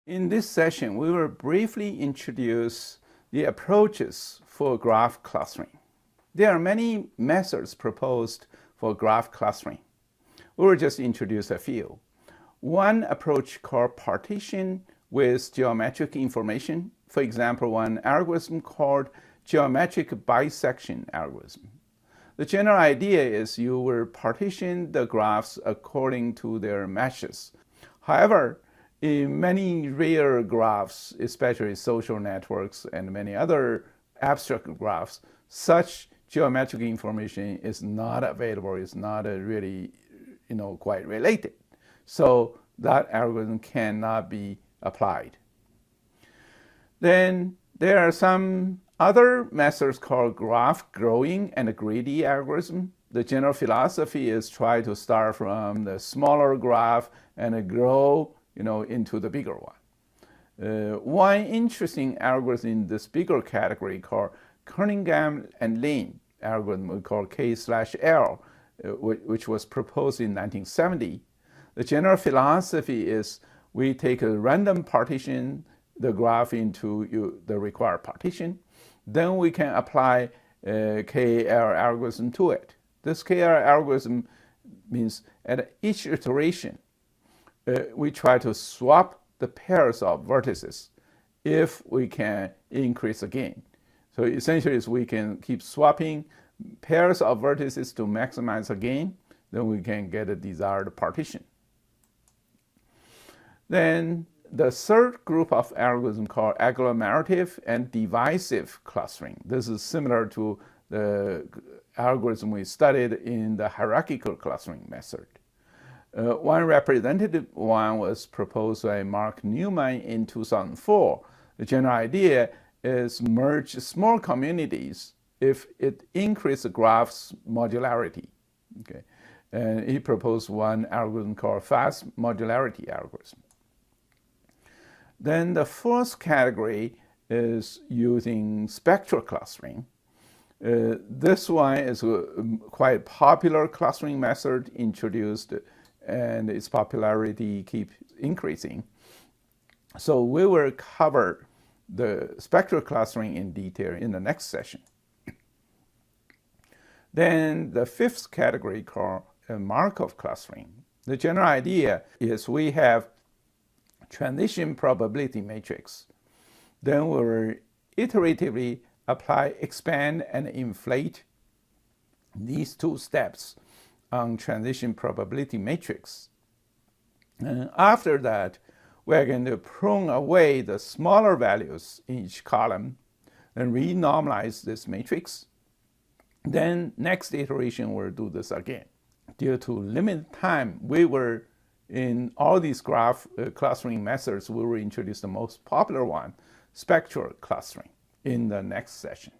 In this session, we will briefly introduce the approaches for graph clustering. There are many methods proposed for graph clustering. We will just introduce a few. One approach called partition with geometric information. For example, one algorithm called geometric bisection algorithm. The general idea is you will partition the graphs according to their meshes. However, in many rare graphs, especially social networks and many other abstract graphs, such geometric information is not available, is not really quite related. So that algorithm cannot be applied. Then there are some other methods called graph growing and greedy algorithm. The general philosophy is try to start from the smaller graph and grow into the bigger one. One interesting algorithm in this bigger category called Kernighan and Lin algorithm we call K/L, which was proposed in 1970. The general philosophy is we take a random partition, the graph into the required partition, then we can apply KL algorithm to it. This KL algorithm means at each iteration, we try to swap the pairs of vertices if we can increase the gain. So essentially, we can keep swapping pairs of vertices to maximize the gain, then we can get a desired partition. Then the third group of algorithms called agglomerative and divisive clustering. This is similar to the algorithm we studied in the hierarchical clustering method. One representative one was proposed by Mark Newman in 2004. The general idea is merge small communities if it increases the graph's modularity. Okay. And he proposed one algorithm called fast modularity algorithm. Then the fourth category is using spectral clustering. This one is a quite popular clustering method introduced, and its popularity keeps increasing. So we will cover the spectral clustering in detail in the next session. Then the fifth category called Markov clustering. The general idea is we have transition probability matrix. Then we will iteratively apply, expand, and inflate these two steps on transition probability matrix. And after that, we're going to prune away the smaller values in each column and renormalize this matrix. Then next iteration, we'll do this again. Due to limited time, in all these graph clustering methods, we will introduce the most popular one, spectral clustering, in the next session.